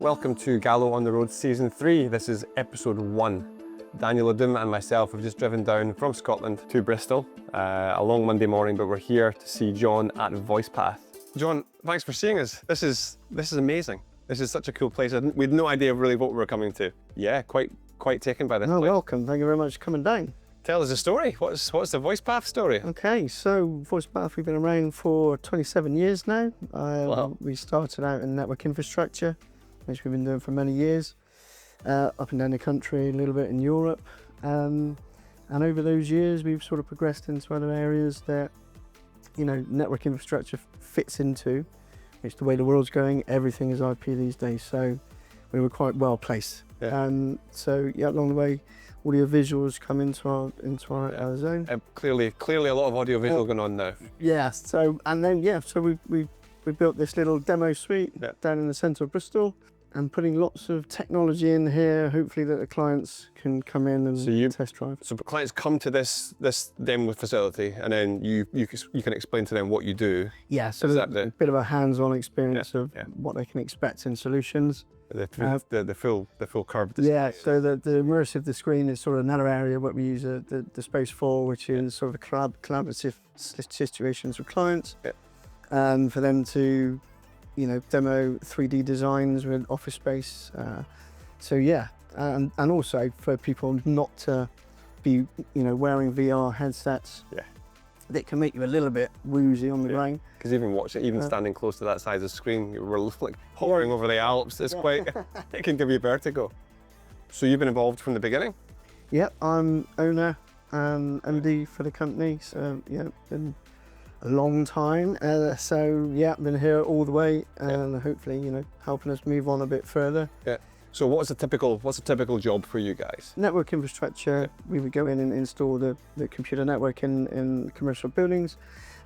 Welcome to Gallo on the Road Season 3. This is episode 1. Daniel O'Doom and myself have just driven down from Scotland to Bristol. A long Monday morning, but we're here to see John at Voicepath. John, thanks for seeing us. This is amazing. This is such a cool place. We had no idea really what we were coming to. Yeah, quite taken by this place. Welcome. Thank you very much for coming down. Tell us a story. What's the Voicepath story? Okay, so Voicepath, we've been around for 27 years now. Wow. We started out in network infrastructure, which we've been doing for many years, up and down the country, a little bit in Europe. And over those years, we've sort of progressed into other areas that, you know, network infrastructure fits into. It's the way the world's going. Everything is IP these days, so we were quite well placed. Yeah. So yeah, along the way, audio visuals come into our zone. Clearly a lot of audio visual going on now. Yeah. So we built this little demo suite down in the centre of Bristol, and putting lots of technology in here, hopefully that the clients can come in and test drive. So clients come to this demo facility, and then you can explain to them what you do. Yeah, so there's a bit of a hands-on experience of what they can expect in solutions. The full curve. Yeah, so the immersive, the screen is sort of another area what we use the space for, which is sort of collaborative situations with clients, and for them to, you know, demo 3D designs with office space. So yeah, and also for people not to be, you know, wearing VR headsets. Yeah. That can make you a little bit woozy on the ground. Because even standing close to that size of screen, we're like hovering over the Alps. It's quite, it can give you vertigo. So you've been involved from the beginning? Yep, I'm owner and MD for the company. So yeah, been a long time. So yeah, been here all the way, and hopefully, you know, helping us move on a bit further. Yeah. So what's a typical job for you guys? Network infrastructure. We would go in and install the computer network in commercial buildings,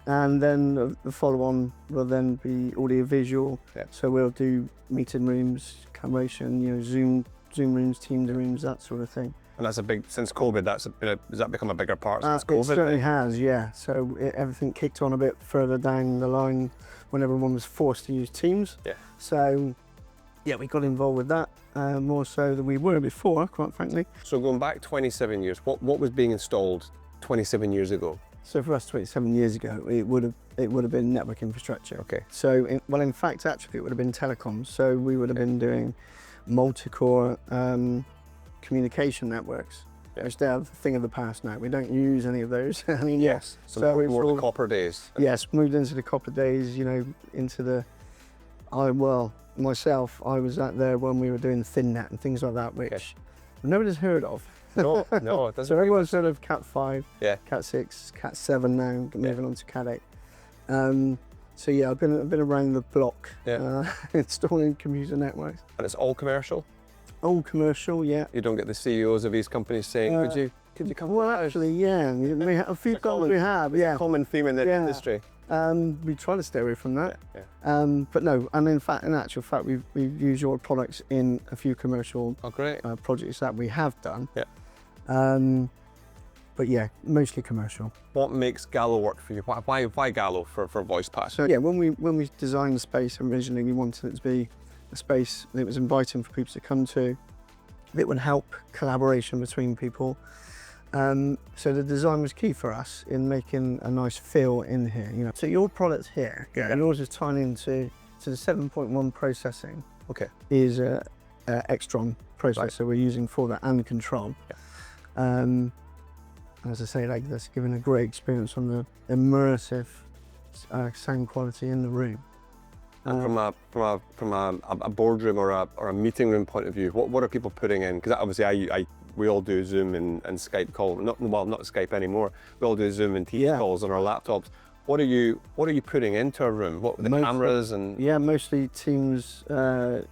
and then the follow-on will then be audio visual. So we'll do meeting rooms, collaboration, you know, Zoom rooms, Teams rooms, that sort of thing. And that's since COVID, has that become a bigger part since COVID? It certainly has, yeah. So everything kicked on a bit further down the line when everyone was forced to use Teams. Yeah. So yeah, we got involved with that more so than we were before, quite frankly. So going back 27 years, what was being installed 27 years ago? So for us, 27 years ago, it would have been network infrastructure. Okay. So in fact, actually, it would have been telecoms. So we would have been doing multi-core communication networks. Which they're a thing of the past now. We don't use any of those anymore. So we've more the copper days. Yes, moved into the copper days. You know, into the myself, I was out there when we were doing thin net and things like that, which nobody's heard of. No, it doesn't. So everyone's sort of Cat 5, Cat 6, Cat 7 now, moving on to Cat 8. So yeah, I've been around the block installing computer networks. And it's all commercial? All commercial, yeah. You don't get the CEOs of these companies saying, could you come? Well, actually, yeah, a few calls we have, Common theme in the industry. We try to stay away from that. But no, and in actual fact, we've used your products in a few commercial projects that we have done. But yeah, mostly commercial. What makes Gallo work for you? Why Gallo for Voicepath? So yeah, when we designed the space originally, we wanted it to be a space that was inviting for people to come to. It would help collaboration between people. So the design was key for us in making a nice feel in here. You know, so your product here, in order to tie into the 7.1 processing, is a Extron processor we're using for that and control. As I say, like that's giving a great experience on the immersive sound quality in the room. And from a boardroom or a meeting room point of view, what are people putting in? Because obviously we all do Zoom and Skype calls. Not Skype anymore. We all do Zoom and Teams calls on our laptops. What are you putting into a room? What the cameras and? Yeah, mostly Teams a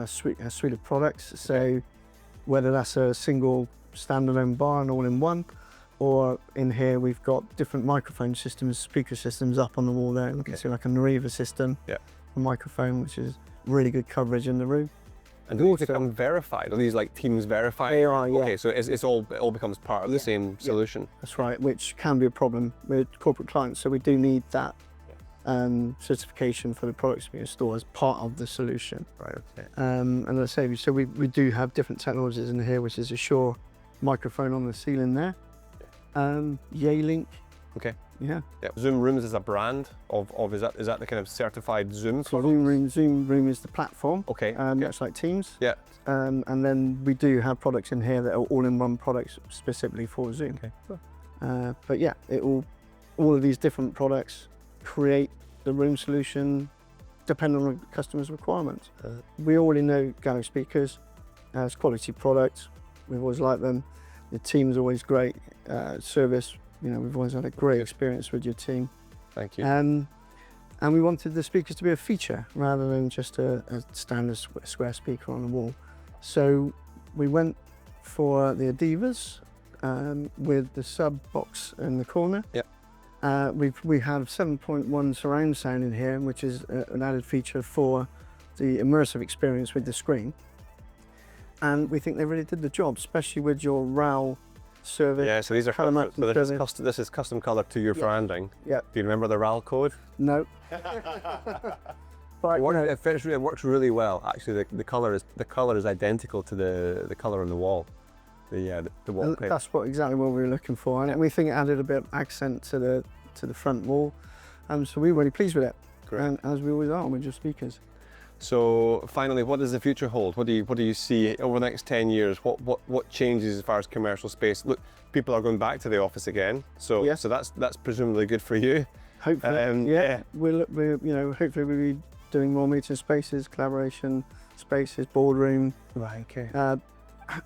suite of products. So whether that's a single standalone bar and all in one, or in here we've got different microphone systems, speaker systems up on the wall there. You can see like a Nariva system, a microphone which is really good coverage in the room. And do these become verified? Are these like Teams verified? They are, yeah. Okay, so it all becomes part of the same solution. That's right, which can be a problem with corporate clients, so we do need that certification for the products we install as part of the solution. Right, okay. And as I say, so we do have different technologies in here, which is a Shure microphone on the ceiling there. Yealink. Okay. Yeah. Yeah. Zoom Rooms is a brand of is that the kind of certified Zoom So product? Zoom Room is the platform. Okay. Much like Teams. Yeah. And then we do have products in here that are all-in-one products specifically for Zoom. Okay. But yeah, all of these different products create the room solution depending on the customer's requirements. We already know Gallo speakers as quality products. We've always liked them. The team's always great. Service, we've always had a great experience with your team. Thank you. And we wanted the speakers to be a feature rather than just a standard square speaker on the wall. So we went for the Adivas with the sub box in the corner. Yep. We have 7.1 surround sound in here, which is an added feature for the immersive experience with the screen. And we think they really did the job, especially with your RAL service. Yeah, so these are Colour so matching this is custom colour to your surrounding. Yeah. Do you remember the RAL code? No. But, It works really well. Actually, the colour is identical to the colour on the wall. The wallpaper. that's exactly what we were looking for, and we think it added a bit of accent to the front wall. So we were really pleased with it. Great. And as we always are with your speakers. So finally, what does the future hold? What do you see over the next 10 years? What changes as far as commercial space? Look, people are going back to the office again, so Yeah. so that's presumably good for you. Hopefully, yeah. We're hopefully we'll be doing more meeting spaces, collaboration spaces, boardroom, Right. Okay.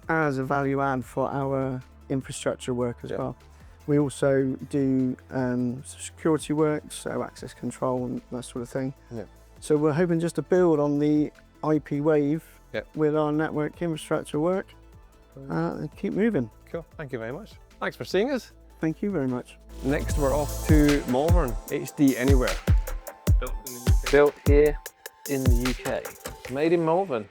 as a value add for our infrastructure work as Yeah. well. We also do security work, so access control and that sort of thing. Yeah. So we're hoping just to build on the IP wave Yeah. with our network infrastructure work and keep moving. Cool. Thank you very much. Thanks for seeing us. Thank you very much. Next, we're off to Malvern, HD Anywhere. Built here in the UK. Made in Malvern.